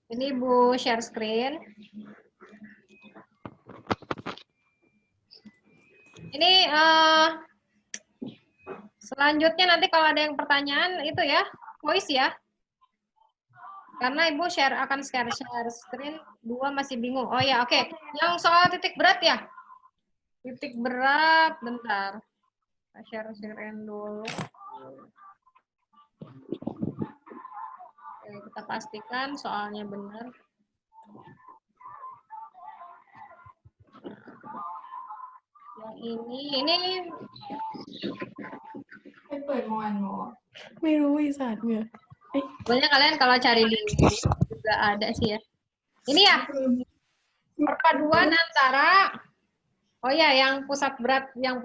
Ini Ibu share screen. Ini selanjutnya nanti kalau ada yang pertanyaan itu ya, voice ya. Karena Ibu akan share screen, 2 masih bingung. Oh ya, oke. Yang soal titik berat ya. Titik berat, bentar. Share screen dulu. Oke, kita pastikan soalnya benar. Yang ini ไม่รู้อีสานเหนือ pokoknya kalian kalau cari di juga ada sih ya. Ini ya, perpaduan antara, oh ya, yang pusat berat memang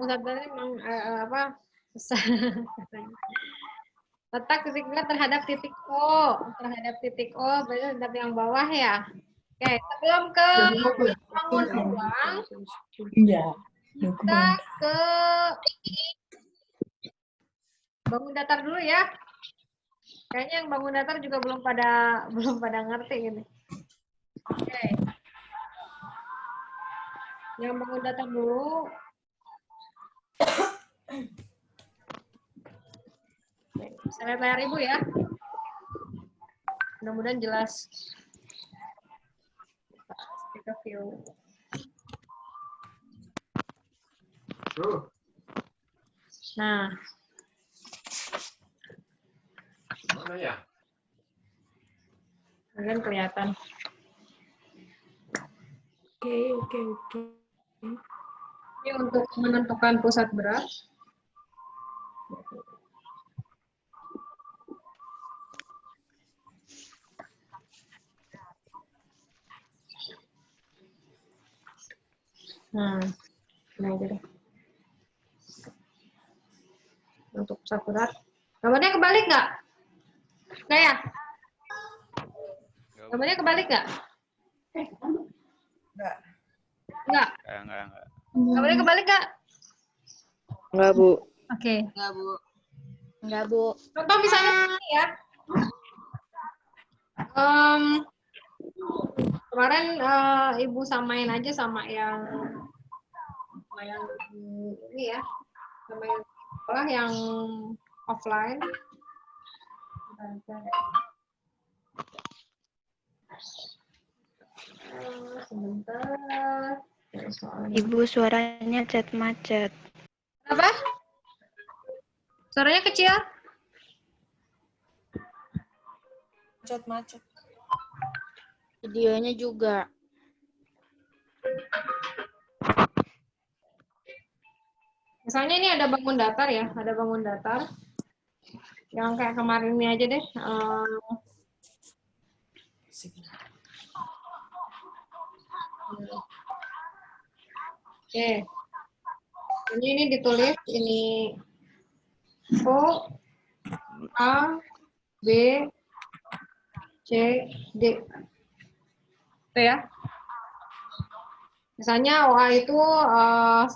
apa? Letak titik berat terhadap titik O, berarti terhadap yang bawah ya. Oke, sebelum ke bangun ruang, kita ke bangun datar dulu ya. Kayaknya yang bangun datar juga belum pada ngerti ini. Oke. Yang bangun datar dulu. Oke, bisa lihat layar Ibu ya. Mudah-mudahan jelas. Kita view. Nah. Mana ya? Kalian kelihatan. Oke. Ini untuk menentukan pusat berat. Nah, ini aja deh. Untuk pusat berat. Gambarnya kebalik nggak? Nggak ya? Gambarnya kebalik nggak? Enggak. Nggak. Enggak. Gambarnya kebalik nggak? Enggak, Bu. Oke. Enggak, Bu. Contoh misalnya ini ya. Kemarin Ibu samain aja sama yang ini ya, sama yang sekolah yang offline. Sebentar. Ibu suaranya macet. Apa? Suaranya kecil? Macet. Videonya juga. Misalnya ini ada bangun datar ya, ada bangun datar. Yang kayak kemarin ini aja deh. Oke. Ini ditulis ini O A B C D. Itu ya. Misalnya OA itu 10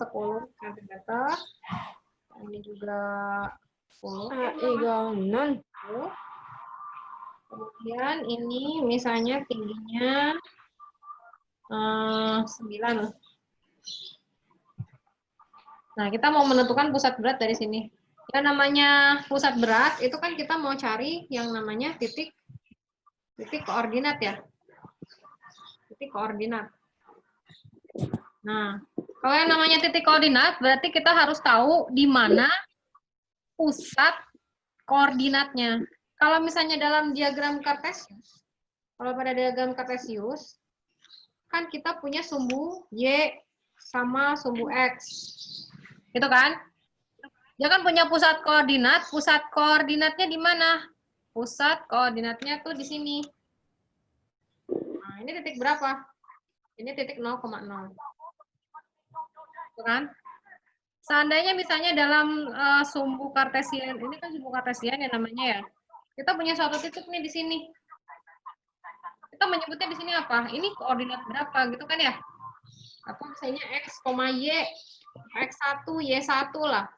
cm. Ini juga 10. Kemudian ini misalnya tingginya 9. Nah, kita mau menentukan pusat berat dari sini. Yang namanya pusat berat itu kan kita mau cari yang namanya titik koordinat ya. Titik koordinat. Nah, kalau yang namanya titik koordinat berarti kita harus tahu di mana pusat koordinatnya. Kalau misalnya dalam diagram Kartesius, kalau pada diagram Kartesius, kan kita punya sumbu Y sama sumbu X. Gitu kan? Dia kan punya pusat koordinatnya di mana? Pusat koordinatnya tuh di sini. Nah, ini titik berapa? Ini titik 0,0. Gitu kan? Seandainya misalnya dalam sumbu kartesian, ini kan sumbu kartesian ya namanya ya. Kita punya suatu titik nih di sini. Kita menyebutnya di sini apa? Ini koordinat berapa gitu kan ya? Apa misalnya X, Y, X1, Y1 lah.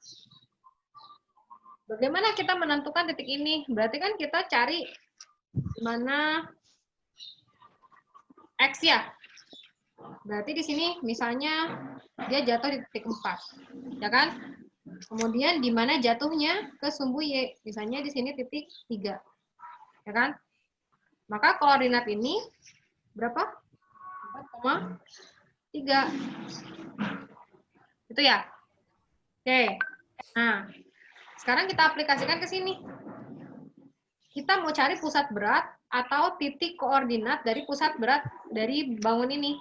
Bagaimana kita menentukan titik ini? Berarti kan kita cari di mana X ya. Berarti di sini misalnya dia jatuh di titik 4. Ya kan? Kemudian di mana jatuhnya ke sumbu Y? Misalnya di sini titik 3. Ya kan? Maka koordinat ini berapa? 4,3. Itu ya? Oke. Nah, sekarang kita aplikasikan ke sini. Kita mau cari pusat berat atau titik koordinat dari pusat berat dari bangun ini.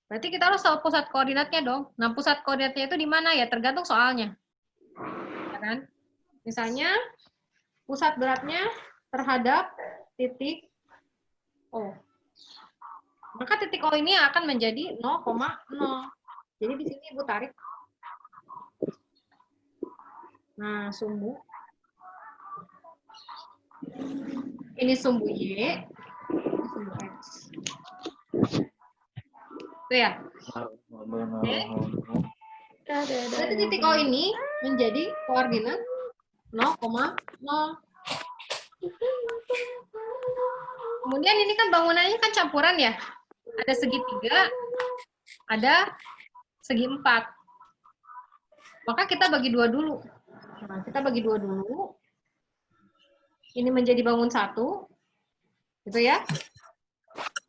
Berarti kita harus tahu pusat koordinatnya dong. Nah, pusat koordinatnya itu di mana ya? Tergantung soalnya. Ya kan? Misalnya, pusat beratnya terhadap titik O. Maka titik O ini akan menjadi 0,0. Jadi di sini Ibu tarik. Nah, sumbu. Ini sumbu Y, ini sumbu X. Itu ya. Oke. Berarti titik O ini menjadi koordinat 0,0. Kemudian ini kan bangunannya kan campuran ya. Ada segitiga, ada segi 4. Maka kita bagi 2 dulu. Nah, kita bagi 2 dulu. Ini menjadi bangun 1. Gitu ya.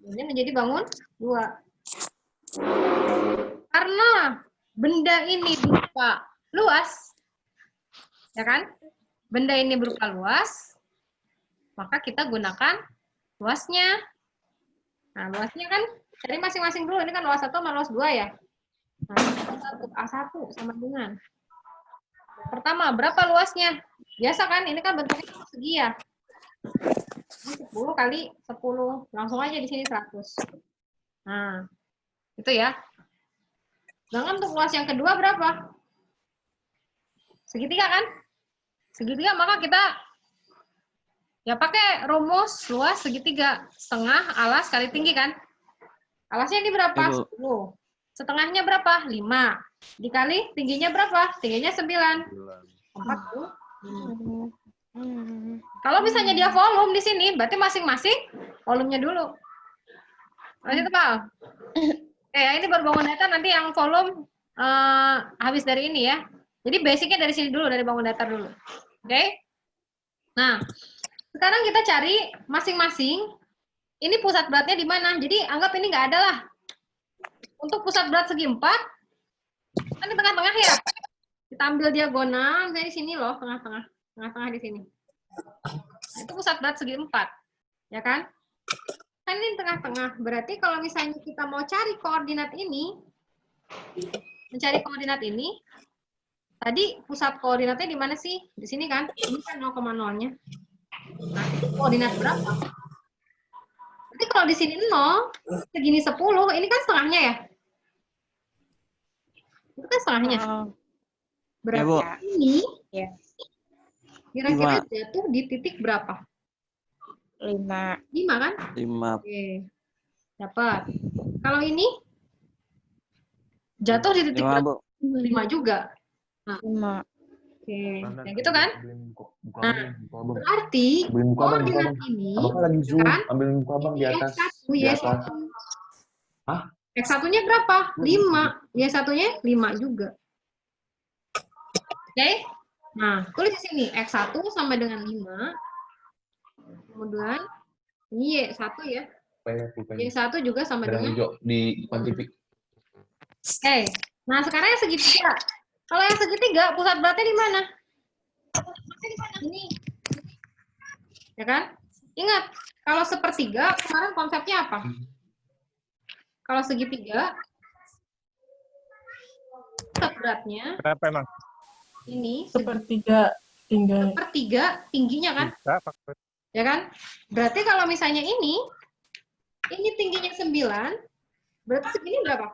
Ini menjadi bangun 2. Karena benda ini berupa luas, ya kan? Benda ini berupa luas, maka kita gunakan luasnya. Nah, luasnya kan cari masing-masing dulu. Ini kan luas 1 sama luas 2 ya. Nah, A1 sama dengan. Pertama, berapa luasnya? Biasa kan, ini kan bentuknya persegi ya. Ini 10 kali 10. Langsung aja di sini 100. Nah, itu ya. Sedangkan untuk luas yang kedua berapa? Segitiga kan? Segitiga, maka kita ya pakai rumus luas segitiga. Setengah alas kali tinggi kan? Alasnya ini berapa? 10. Setengahnya berapa? 5. Dikali tingginya berapa? Tingginya 9. 40. Kalau misalnya dia volume di sini, berarti masing-masing volumenya dulu. Masih tebal? Ini baru bangun datar, nanti yang volume habis dari ini ya. Jadi basicnya dari sini dulu, dari bangun datar dulu. Oke? Nah, sekarang kita cari masing-masing, ini pusat beratnya di mana. Jadi anggap ini nggak ada lah. Untuk pusat berat segi 4, kan di tengah-tengah ya. Kita ambil diagonal dari sini loh, tengah-tengah. Tengah-tengah di sini. Itu pusat berat segi 4. Ya kan? Kan ini tengah-tengah. Berarti kalau misalnya kita mau cari koordinat ini, mencari koordinat ini, tadi pusat koordinatnya di mana sih? Di sini kan? Ini kan 0,0-nya. Nah, koordinat berapa? Berarti kalau di sini 0, segini 10, ini kan setengahnya ya? Itu kan setengahnya. Berarti Bu. ini Ya. kira-kira jatuh di titik berapa? 5. 5 kan? 5. Oke. Dapat. Kalau ini jatuh di titik 5, berapa? Bu. 5 juga. 5. Oke. Ya gitu kan? Nah, berarti koordinat ini Abang lagi zoom, kan? ambil muka abang di atas. X1, Di Y1. atas. Hah? X1-nya berapa? 5. Y1-nya 5 juga. Oke? Nah, tulis di sini. X1 sama dengan 5. Kemudian, ini Y1 ya. Y1 juga sama Dengan dengan... hijau di depan TV. Oke. Nah, sekarang yang segitiga. Kalau yang segitiga, pusat beratnya di mana? Ini. Ya kan? Ingat, kalau sepertiga, kemarin konsepnya apa? Kalau segitiga, pusat beratnya Berapa emang? ini Sepertiga tinggal. sepertiga tingginya kan? Berapa? Ya kan? Berarti kalau misalnya ini tingginya 9, berarti segini berapa?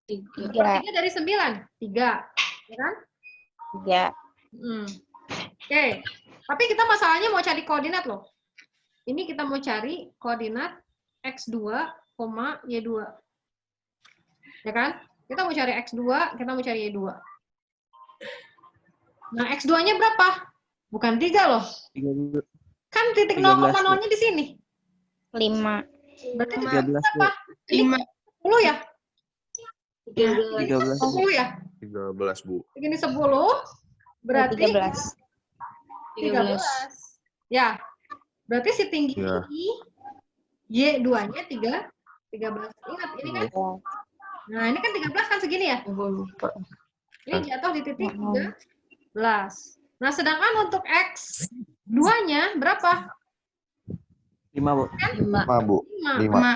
3. Sepertiga dari 9. 3. Ya kan? 3. Oke. Tapi kita masalahnya mau cari koordinat loh. Ini kita mau cari koordinat X2, Y2. Ya kan? Kita mau cari X2, kita mau cari Y2. Nah, X2-nya berapa? Bukan 3 loh. 3. Kan titik 13, 0,0-nya di sini. 5. Berarti 13, Bu. berapa? Ini 10 ya? 13. 10 ya? 13, Bu. Ini 10, berarti 13. 13. Ya, berarti si tinggi Ya. ini, Y2-nya 13. Ingat, ini kan? Nah, ini kan 13 kan segini ya? Ini jatuh di titik 13. Nah, sedangkan untuk X2-nya berapa? 5, Bu. 5, Bu. 5.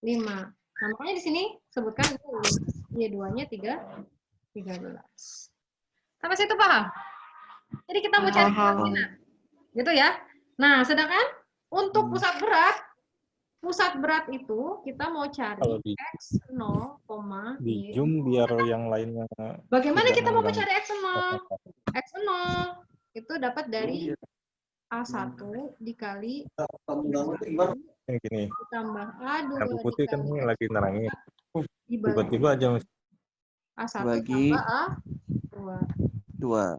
5. Nah, makanya di sini sebutkan Y2-nya 13. Sampai situ paham? Jadi kita mau cari koordinat. Gitu ya. Nah, sedangkan untuk pusat berat itu kita mau cari Kalau X0, di zoom biar yang lainnya. Bagaimana tidak kita mau mengganggu. mencari X0? X0 itu dapat dari A1 dikali Ini gini, ditambah A2 lampu putih kan ini lagi nerangin. dibagi Tiba-tiba aja A1 Bagi tambah A2. 2.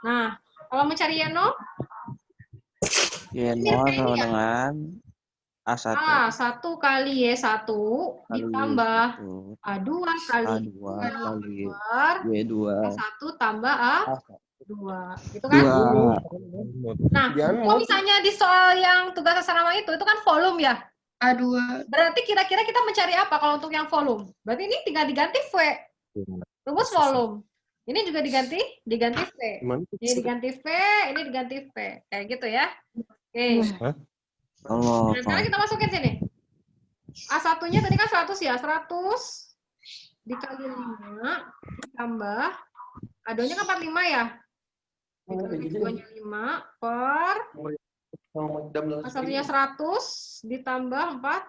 Nah, kalau mencari Y0, Y0 sama dengan A1. A1 kali Y1 ditambah A2 kali A2 kali per Y2. A1 tambah A2. Gitu kan? 2. Nah, kalau misalnya di soal yang tugas asrama itu kan volume ya? A2. Berarti kira-kira kita mencari apa kalau untuk yang volume? Berarti ini tinggal diganti V. Rumus volume. Ini juga diganti V. Ini diganti V, ini diganti V. Kayak gitu ya. Oke. Allah. Nah, sekarang kita masukin sini. A1-nya tadi kan 100 ya. 100 dikali 5 ditambah A2-nya kan 45 ya. X2-nya 5 per A1-nya 100 ditambah 4.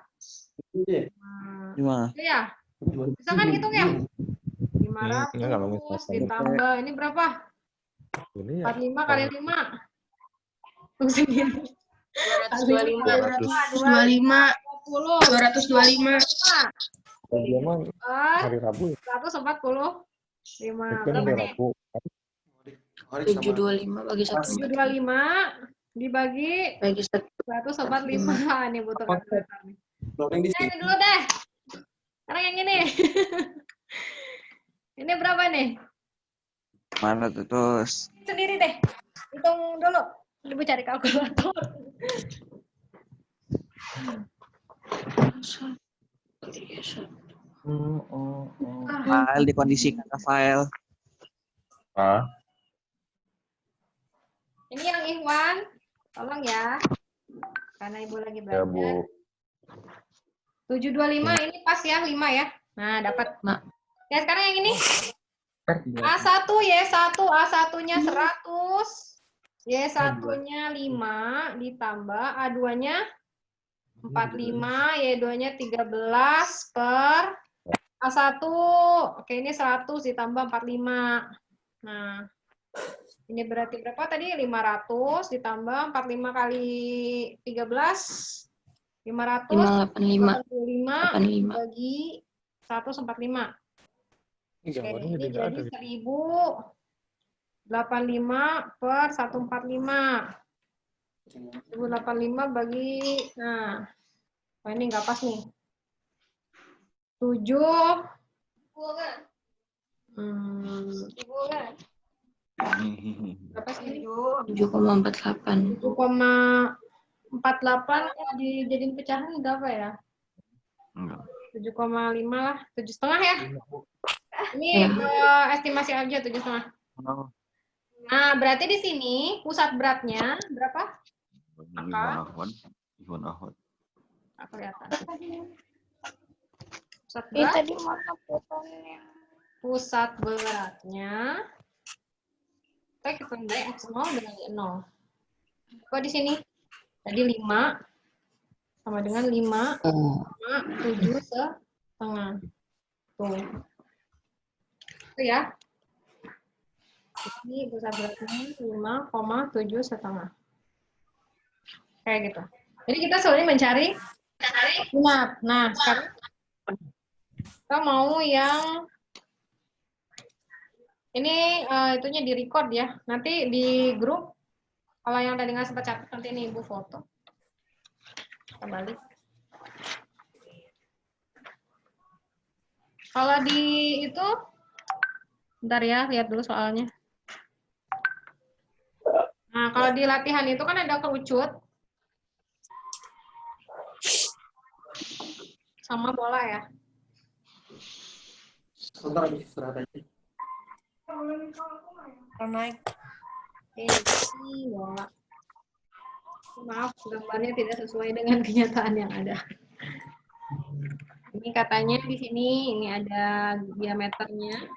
Gimana? Ya. Bisa kan hitung ya? 500 ini kalau misalkan ditambah ini berapa? ini ya. 45 kali 5. Tunggu segini. 225. 225. Dia mah hari Rabu ya. 145. Itu Berapa hari nih? Rabu. 725 bagi 725 dibagi 145. Ini butuh kalkulator nih. Ini dulu deh. Sekarang yang ini. Ini berapa nih? Mana tuh terus? Sendiri deh. Hitung dulu. Ibu cari kalkulator. File dikondisikan ke file. Ini yang Ikhwan. Tolong ya. Karena Ibu lagi Ya, belajar. Bu. 725 ini pas ya, 5 ya. Nah, dapat. Ya, sekarang yang ini. A1, Y1, A1-nya 100, Y1-nya 5, ditambah A2-nya 45, Y2-nya 13 per A1. Oke, ini 100 ditambah 45. Nah, ini berarti berapa tadi? 500 ditambah 45 kali 13. 585 bagi 145. Ini Oke, gambarnya ini tidak ada. jadi 1085 per 145. 1085 bagi, nah, ini nggak pas nih. 7. Berapa sih? 7,48. 7,48 dijadiin pecahan berapa ya? 7,5 lah, 7,5 ya. Ini estimasi aja 7,5. Nah, berarti di sini pusat beratnya berapa? Nggak kelihatan. Pusat beratnya. Kita hitung dari X0 dengan Y0. Kok di sini? Tadi 5 sama dengan 5,7,5. Tuh. Itu ya. Ini pusat beratnya 5,7,5. Kayak gitu. Jadi kita sebenarnya mencari minat. Nah, sekarang kita mau yang ini itunya di record ya. Nanti di grup kalau yang tadi nggak sempat catat nanti ini Ibu foto. Kita balik. Kalau di itu, bentar ya, lihat dulu soalnya. Nah, kalau di latihan itu kan ada kerucut sama bola ya. Sebentar habis istirahat aja. Naik. Ini bola. Maaf, gambarnya tidak sesuai dengan kenyataan yang ada. Ini katanya di sini ini ada diameternya.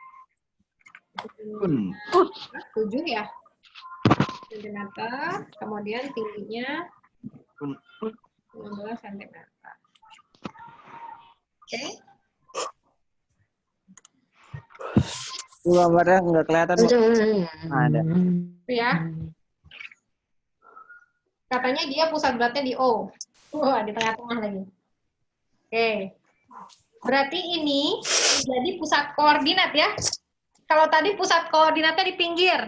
7 ya. Sentimeter, kemudian tingginya 19 cm. Oke. Gambarnya nggak kelihatan, Bu. Ada. Itu ya. Katanya dia pusat beratnya di O. Wah, di tengah-tengah lagi. Oke. Berarti ini jadi pusat koordinat ya. Kalau tadi pusat koordinatnya di pinggir.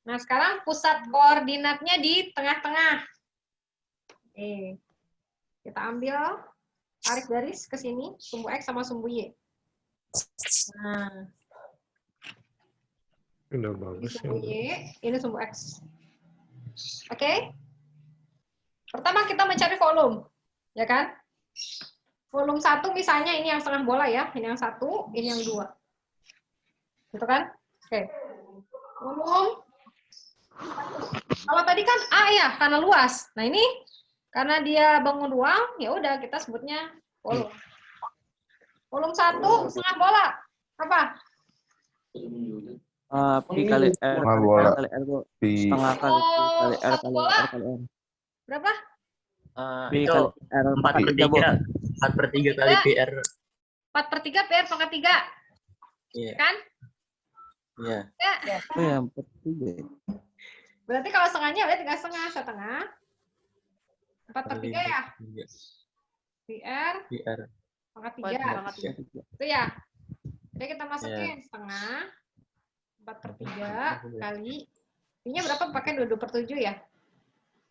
Nah, sekarang pusat koordinatnya di tengah-tengah. Oke. Kita ambil, tarik garis ke sini, sumbu X sama sumbu Y. Nah, Udah ini bagus ya. sumbu Y, ini sumbu X. Oke? Pertama kita mencari volume, ya kan? Volume 1 misalnya ini yang setengah bola ya, ini yang 1, ini yang 2. Gitu kan? Oke. Volume. Kalau tadi kan A ya, karena luas. Nah ini karena dia bangun ruang, ya udah kita sebutnya volume. Volume 1 setengah bola. Apa? Pi kali R Setengah kali bola. R kali R, Bu. Pi. Setengah kali Pi kali R satu kali bola. R kali R. Berapa? Pi Itu kali R 4/3, 4/3 kali PR. 4/3 PR pangkat 3. Iya. Kan? Iya. Ya. Oh ya, 4/3. Berarti kalau setengahnya berarti 3,5, setengah. 4/3 ya? PR PR. pangkat 3. Itu ya. Jadi kita masukin setengah 4/3 kali. Ini berapa? Pakai 22/7 ya?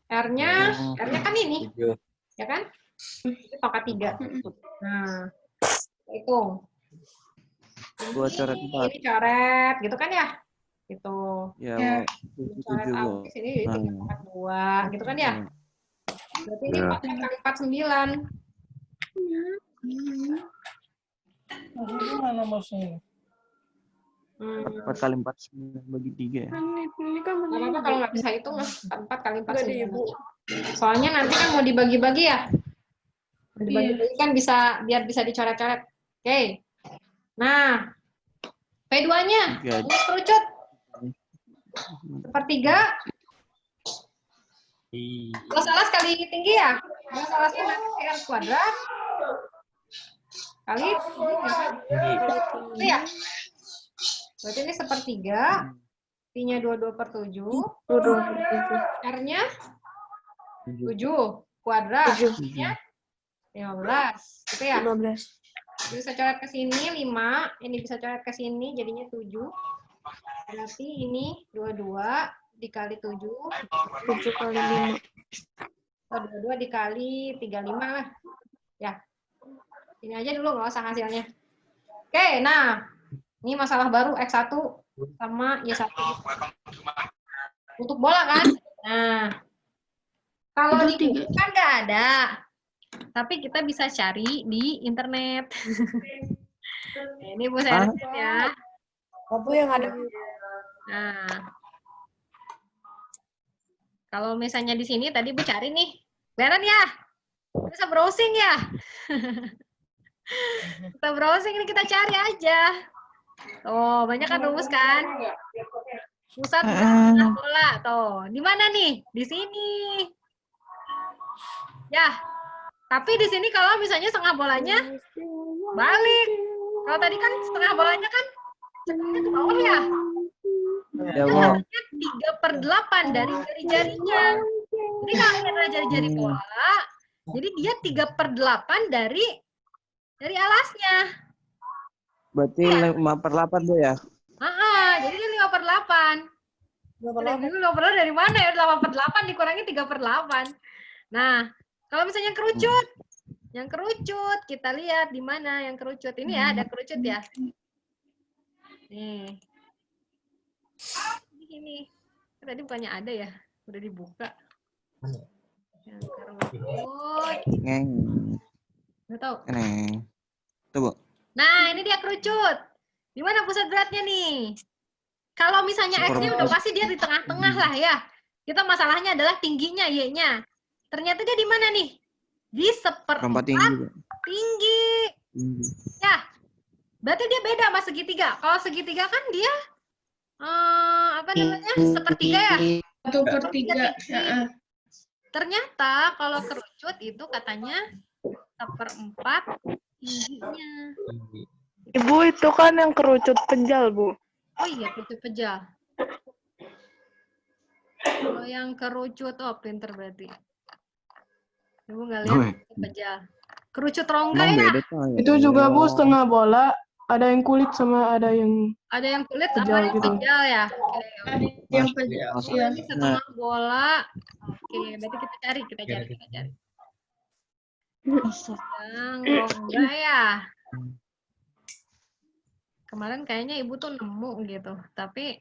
R-nya kan ini. 7. Ya kan? Itu pangkat 3. Nah, hitung. Gua coret 4. Ini coret, gitu kan ya? Gitu. Ya, Ini coret 7, Bu. habis, ini jadi 3 pangkat 2, gitu kan ya? Berarti ini 4 kali 4, 9. Mana maksudnya? 4 kali 4 9 bagi 3 ya. Nggak apa-apa kalau nggak bisa hitung lah. 4 kali 4 9. Soalnya nanti kan mau dibagi-bagi ya. Dibagi-bagi kan bisa, biar bisa dicoret-coret. Oke. Nah, P2-nya, ini kerucut. 1/3. Plus alas kali tinggi ya. Plus alasnya nanti R kuadrat. Kali itu ya. Berarti ini 1/3. Pi-nya 22/7. R-nya 7 kuadrat. Pi-nya 15. Gitu ya? 15. Jadi bisa coret ke sini 5, ini bisa coret ke sini jadinya 7. Berarti ini 22 dikali 7. 7 kali 5. 22 dikali 35 lah. Ya. Ini aja dulu, nggak usah hasilnya. Oke, nah. Ini masalah baru X1 sama Y1. Untuk bola kan? Nah. Kalau di buku kan nggak ada. Tapi kita bisa cari di internet. Nah, ini Bu Sertin ya. Apa yang ada? Nah. Kalau misalnya di sini tadi Bu cari nih. Beneran ya? Bisa browsing ya? Kita browsing ini, kita cari aja. Oh, banyak kan rumus kan? Pusat bola tuh. Di mana nih? Di sini. Ya. Tapi di sini kalau misalnya setengah bolanya balik. Kalau tadi kan setengah bolanya kan ke bawah ya. Ya, Bu. 3/8 dari jari-jarinya. Jadi kalau kita jari-jari bola, jadi dia 3/8 dari alasnya. Berarti 5/8, Bu ya? Jadi dia 5/8. 5/8 dari mana ya? 8/8 dikurangi 3/8. Nah, Kalau misalnya kerucut, yang kerucut kita lihat di mana yang kerucut. Ini ya, ada kerucut ya. Nih. Ini. Tadi bukannya ada ya? Udah dibuka. Yang kerucut. Ngeng. Nggak tahu. Neng. Tuh, Bu. Nah, ini dia kerucut. Di mana pusat beratnya nih? Kalau misalnya X-nya udah pasti dia di tengah-tengah lah ya. Kita masalahnya adalah tingginya Y-nya. Ternyata dia di mana nih? Di Perempat tinggi, Bu. tinggi. Ya, berarti dia beda sama segitiga. Kalau segitiga kan dia apa namanya? Sepertiga ya? 1/3. Ternyata kalau kerucut itu katanya 1/4 tingginya. Ibu itu kan yang kerucut pejal, Bu. Oh iya, kerucut pejal. Kalau yang kerucut, oh pinter berarti. Ibu nggak lihat kerucut pejal. Kerucut rongga Emang ya? beda tuh. Itu juga, Bu, setengah bola. Ada yang kulit sama ada yang Ada yang kulit, pejal apa yang gitu. Ada pejal ya? yang Oke. pejal. Oh, ini setengah bola. Oke, berarti kita cari. Yang rongga ya. Kemarin kayaknya ibu tuh nemu gitu, tapi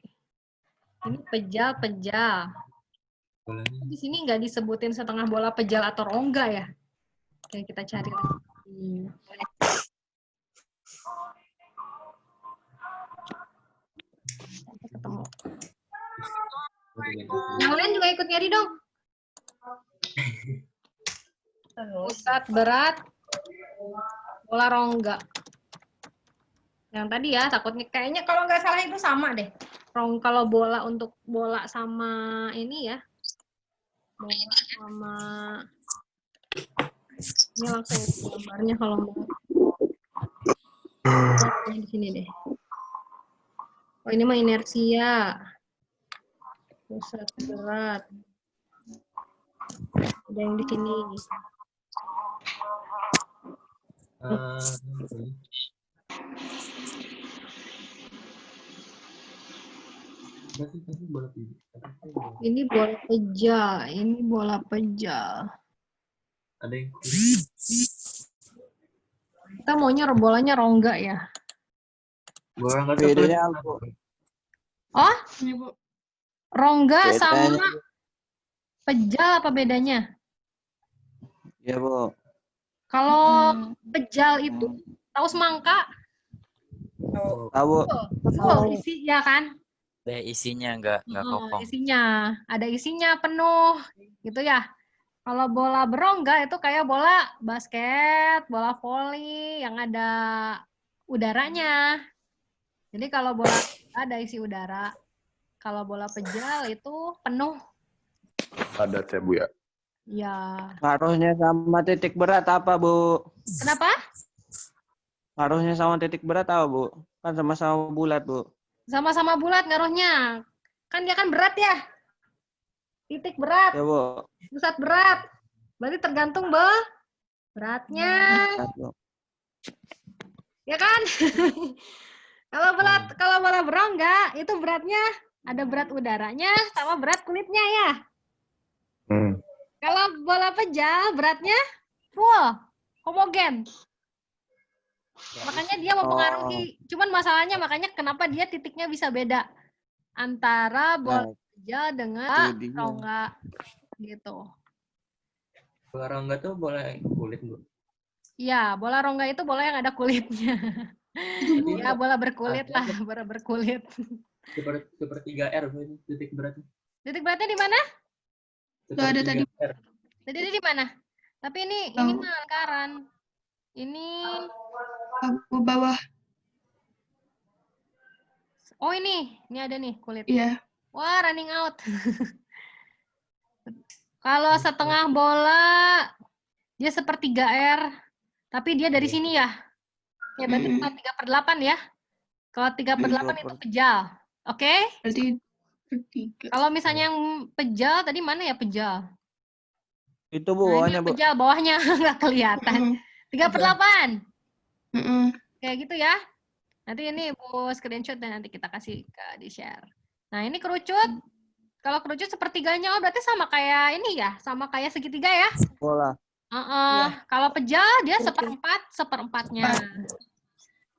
ini pejal. Di sini nggak disebutin setengah bola pejal atau rongga ya. Oke, kita cari lagi. Sampai ketemu. Yang lain juga ikut nyari dong. Pusat berat bola rongga. Yang tadi ya, takutnya kayaknya kalau nggak salah itu sama deh. Kalau bola untuk bola sama ini ya. Bola sama ini langsung gambarnya kalau mau. Di sini deh. Oh, ini mah inersia. Pusat berat. Ada yang di sini. Ini bola pejal. Ada yang Kita maunya bolanya rongga ya. bola nggak Bedanya apa? Oh, Ini, Bu. rongga Bedanya. sama pejal apa bedanya? Ya, Bu. Kalau pejal itu tahu semangka? Tahu. Full isi ya kan? ada isinya nggak kokong. Isinya, ada isinya penuh, gitu ya. Kalau bola berongga itu kayak bola basket, bola voli yang ada udaranya. Jadi kalau bola ada isi udara, kalau bola pejal itu penuh. Padat ya, Bu ya. Ya. Ngaruhnya sama titik berat apa, Bu? Kenapa? Ngaruhnya sama titik berat apa, Bu? Kan sama-sama bulat, Bu. Sama-sama bulat ngaruhnya. Kan dia kan berat ya. Titik berat, Ya, Bu. pusat berat. Berarti tergantung beratnya. Ya kan? Kalau bola berongga itu beratnya ada berat udaranya sama berat kulitnya ya. Kalau bola pejal beratnya full, homogen. Makanya dia mempengaruhi. Cuman masalahnya makanya kenapa dia titiknya bisa beda antara bola pejal dengan rongga gitu. Bola rongga tuh bola kulit, Bu. Iya, bola rongga itu bola yang ada kulitnya. Ya, bola berkulit lah, bola berkulit. Sepertiga R, Bu, titik beratnya. Titik beratnya di mana? Nggak ada tadi. Tadi di mana? Tapi ini mah lingkaran. Ini Ke bawah. oh ini ada nih kulit. Iya. Wah, running out. Kalau setengah bola dia sepertiga R, tapi dia dari sini ya. Ya berarti bukan 3/8 ya. Kalau 3/8 itu pejal. Oke? Berarti 3. Kalau misalnya yang pejal tadi mana ya pejal? Itu, Bu, Nah, bawahnya, ini Bu. pejal, bawahnya nggak kelihatan. 3/8. Kayak gitu ya. Nanti ini Bu screenshot dan nanti kita kasih di share. Nah, ini kerucut. Kalau kerucut sepertiganya, oh berarti sama kayak ini ya, sama kayak segitiga ya? Bola. Kalau pejah dia seperempatnya.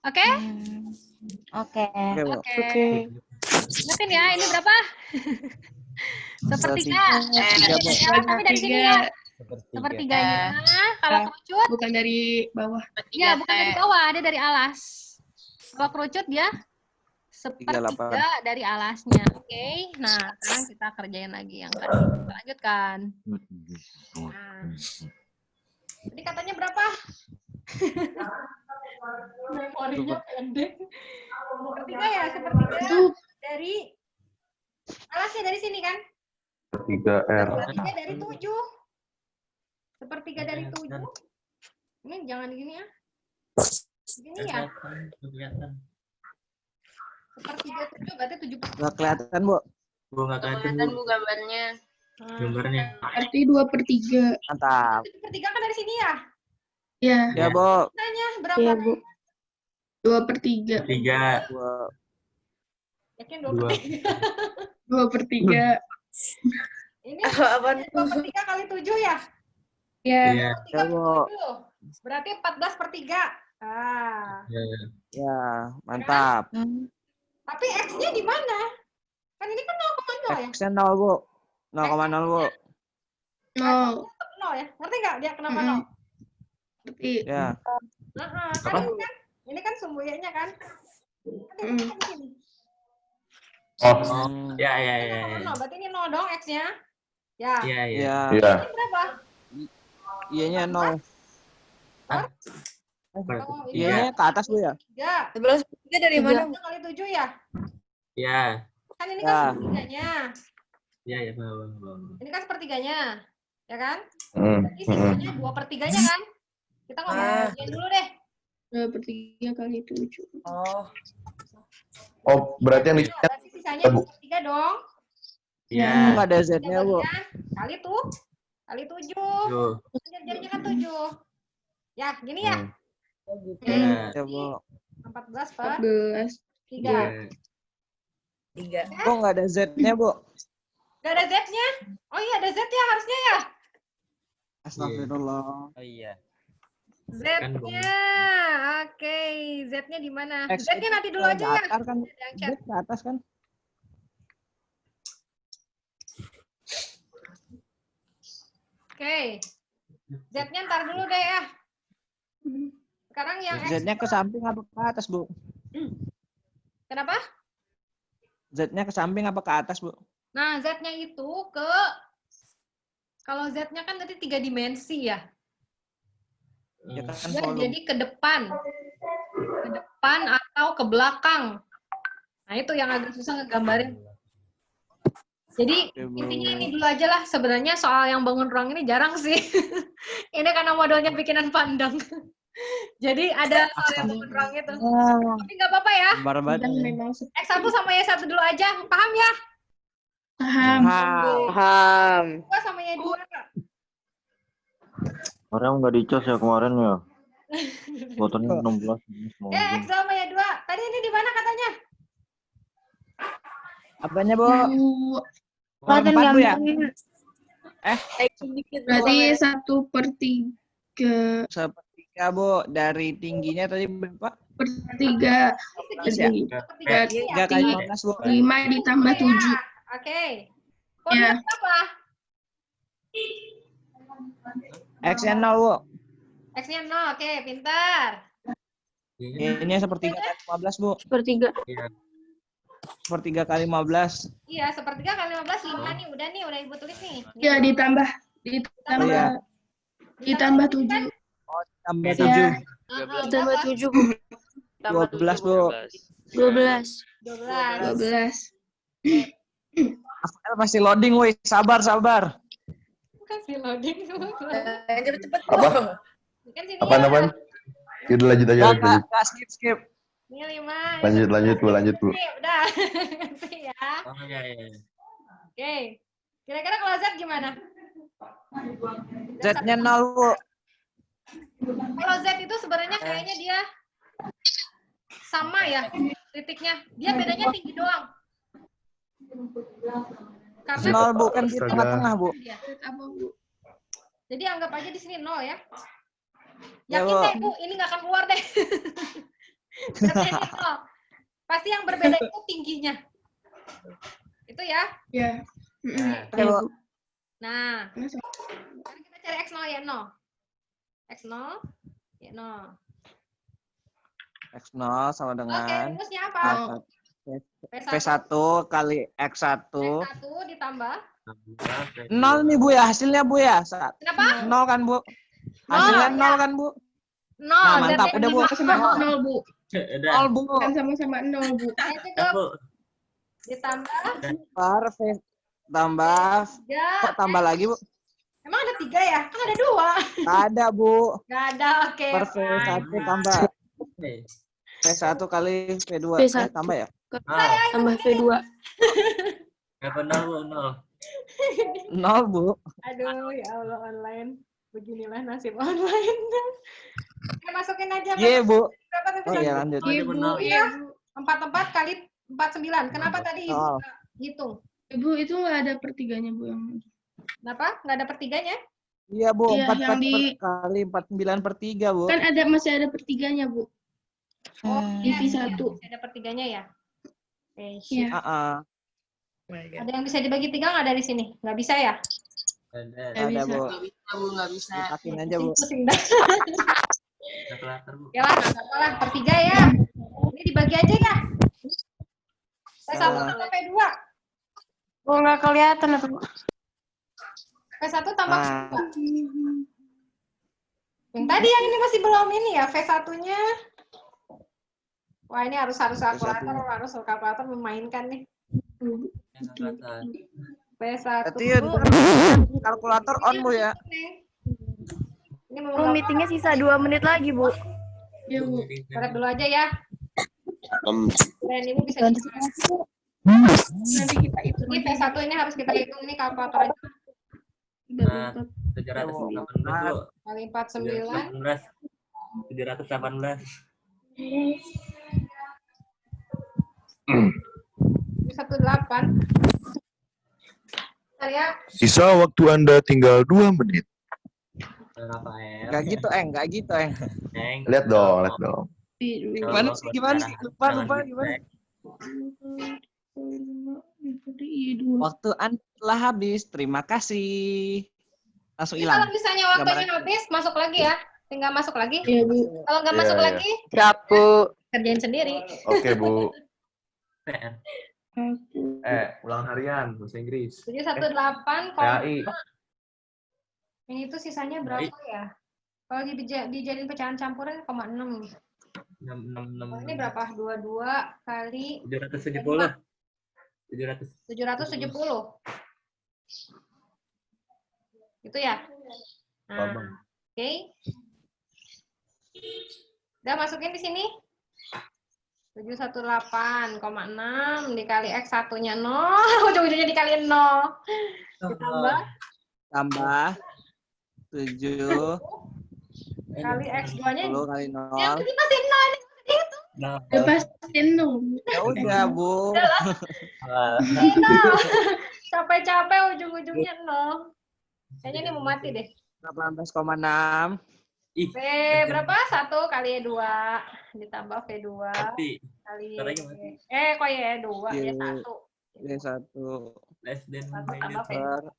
Oke? Oke. Oke. Ingetin ya, ini berapa? Sepertiga. Tapi dari sini ya. Sepertiganya. Kalau kerucut? Bukan dari bawah. Iya, bukan dari bawah, ada dari alas. Kalau kerucut dia sepertiga dari alasnya. Oke. Nah, sekarang kita kerjain lagi yang tadi. Kita lanjutkan. Nah. Tadi katanya berapa? Memorinya pendek. Sepertiga ya, sepertiga dari alasnya dari sini kan? Sepertiga R. Sepertiga dari 7. Sepertiga dari 7. Ini jangan gini ya. Gini ya. Sepertiga 7 berarti 7. Nggak kelihatan, Bu. Nggak kelihatan Bu gambarnya. Gambarnya. Berarti 2/3. Mantap. Sepertiga kan dari sini ya? Ya. Ya, Bu. Tanya berapa? Iya, Bu. 2/3. 3. Yakin 2/3? 2/3. Ini 2/3 kali 7 ya? Ya. 3/7. Berarti 14/3. Ya, mantap. Tapi X-nya di mana? Kan ini kan 0,0 ya? X-nya 0, Bu. 0,0, Bu. 0. 0 ya? Ngerti nggak dia kenapa 0? Ngerti. Ya. Kan ini kan sumbu Y-nya kan? Kan ini kan sini. Ya. 0, berarti ini 0 dong X-nya? Ya. Iya. Ya. Iya. Ini berapa? Y-nya 0. Oh, ini Y-nya ke atas, Bu, ya? 3. 11/3 dari mana? 3 kali 7 ya? Iya. Kan ini kan sepertiganya. Iya, Bang. Ini kan sepertiganya. Ya kan? Hmm. Jadi sisanya 2/3-nya kan? Kita ngomongin dulu deh. 2/3 kali 7. Oh, berarti yang di Berarti sisanya 2/3 dong. Iya. Nggak ada Z-nya, Bu. Kali 7. Jadinya kan 7. Ya, gini ya. Ya, Bu. 14/3. 14. Bu, nggak ada Z-nya, Bu. Gak ada Z-nya? Oh iya, ada Z ya harusnya ya. Astagfirullah. Oh iya. Z-nya. Oke, Z-nya di mana? X Z-nya nanti dulu aja ya. datar kan? Yang Z chat. ke atas kan? Oke. Z-nya ntar dulu deh ya. Sekarang yang X. Z-nya ke samping apa ke atas, Bu? Kenapa? Z-nya ke samping apa ke atas, Bu? Nah, Z-nya itu ke, kalau Z-nya kan tadi 3 dimensi ya. Ya kan Ya, volume. jadi ke depan atau ke belakang. Nah, itu yang agak susah ngegambarin. Jadi Oke, Bu. intinya ini dulu aja lah. Sebenarnya soal yang bangun ruang ini jarang sih. Ini karena modelnya bikinan pandang. Jadi ada soal yang bangun ruang itu. Tapi nggak apa-apa ya. Gambar banget. Dan memang X1 sama Y1 dulu aja. Paham ya? paham. Paham. Dua sama Y2. Kemarin nggak dicas ya kemarin ya. Fotonya 16. X sama Y2. Tadi ini di mana katanya? Apanya, Bu? Kelihatan 4, Bu, ya? gambarnya. Berarti 1/3. 1/3, Bu. Dari tingginya tadi berapa? 1/3. Segini. Berarti 3 kali 15, Bu. 5 ditambah 7. Oke. Ya. Koordinat apa? X-nya 0, Bu. X-nya 0. Oke, pintar. Y-nya 1/3 kali 15, Bu. 1/3. 1/3 kali 15. Iya, 1/3 kali 15, 5 nih. Udah Ibu tulis nih. Ya, ditambah Iya. 7. Tambah Ya. 7. Tambah 7, Bu. 12, Bu. 12. 12. 12. Masih loading, woi. Sabar. Kasih loading. Cepet-cepet. Apa? Kan sini Apaan? Yaudah lanjut aja. Nggak, skip. Ini 5. Lanjut Bu. Udah. Ngerti ya. Oh iya. Oke. Kira-kira kalau Z gimana? Z-nya 0, Bu. Kalau Z itu sebenarnya kayaknya dia sama ya titiknya. Dia bedanya tinggi doang. Karena 0, Bu. Kan di tengah-tengah, Bu. dia. Apa, Bu? Jadi anggap aja di sini 0 ya. Ya, Yakin Bu. deh, Bu, ini nggak akan keluar deh. Berarti ini 0. Pasti yang berbeda itu tingginya. Itu ya. Ya. Nah, Oke, Bu. Nah, Nah, so- sekarang kita cari X0 ya 0. X0 ya 0. X0 sama Oke, dengan rumusnya apa? V1 kali X1. X1 ditambah. tambah 0 nih Bu ya, hasilnya Bu ya. Kenapa? 0 kan Bu? Hasilnya 0 kan Bu? 0. Nah, mantap. Dan Udah Bu. sama 0, Bu. Udah. 0 Bu. Kan sama-sama 0, Bu. yang Udah, cukup Bu. ditambah Per V tambah. 3. Kok tambah lagi Bu? Emang ada 3 ya? Kan ada 2. Ada Bu. Nggak ada, oke. Per V1 tambah. Nih. V1 kali V2. V1. Tambah ya? Ah, Tambah V2. apa 0, Bu? 0. 0 Bu. Aduh, ya Allah online. Beginilah nasib online. Oke, masukin aja. Iya Bu. Berapa tadi? Oh iya lanjut. Aja Iya, Bu. benar. Iya, Bu. 44 kali 49. Kenapa tadi Ibu Oh. nggak hitung? Bu, itu nggak ada pertiganya, Bu. Yang... Kenapa? Nggak ada pertiganya? Iya Bu, Iya, 4 yang di- kali 49 per 3 Bu. Kan masih ada pertiganya, Bu. Oh, Di iya, V1. masih ada pertiganya ya? Oke, Iya. Heeh. ada yang bisa dibagi 3 nggak dari sini? Nggak bisa ya? Ada. Ada bisa. Bu. Ditakin aja Bu. Pusing dah. Kalkulator, Bu. Ya lah, nggak apa-apa lah. Per 3 ya. Ini dibagi aja ya. P1 tambah P2. Oh, nggak kelihatan atau P1 tambah Nah. P2. Yang tadi yang ini masih belum ini ya, V1-nya. Wah, ini harus kalkulator memainkan nih. Kalkulator. P1. Berarti kalkulator on Bu ya. Ini Bu, mau meetingnya sisa 2 menit lagi, Bu. Iya, Bu. Berat dulu aja ya. Dan Ibu bisa dihitung. Nanti kita hitung. Ini P1 ini harus kita hitung, ini kalkulator aja. Nah, 718, Bu. Kali 49. 718. 18. Bentar ya. Sisa waktu Anda tinggal 2 menit. Rafael. Enggak gitu, enggak gitu, Neng. Lihat dong, lihat dong. Gimana sih? Lupa gimana? Waktu Anda telah habis. Terima kasih. Langsung Ini kalau hilang. misalnya waktunya Gambaran. habis, masuk lagi ya. Tinggal masuk lagi. Iya, Bu. Kalau nggak Iya, masuk iya. lagi, Siap, Bu. kerjain sendiri. Oke, Bu. PR. Ulang harian bahasa Inggris. 718, PAI. yang itu sisanya berapa ya? Kalau dijadiin pecahan campuran, 0,6. 666. Kalau ini berapa? 22 kali 770. 770. Itu ya? Nah, Bang. oke. Udah masukin di sini. 718,6 dikali X1-nya 0. Ujung-ujungnya dikali 0. Ditambah Tambah 7 kali X2-nya. 10 kali Yang 0. tadi masih 0. Ini dihitung. Nah, Ya pasti 0. Ya udah Bu. Capek-capek ujung-ujungnya 0. Kayaknya ini mau mati deh. 18,6. ih, V berapa? 1 kali 2 ditambah V2 mati. kali Caranya mati. kok ya 2 ya Iya. 1. D1 Less than 1 minus. tambah V. per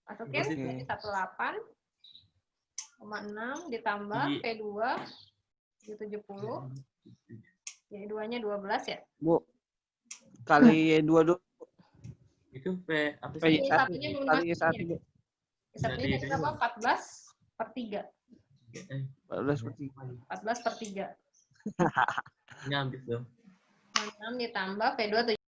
Masukin Oke. jadi 18,6 ditambah Iya. V2 jadi 70. Jadi 2-nya 12 ya. Bu. Kali 2 dulu. Itu P apa Kali sih? Ini satunya belum 1 dimasukin ya? Bu. Satunya jadi berapa? 14/3. 14 per 3. 14/3. Ini habis dong. 6 ditambah V2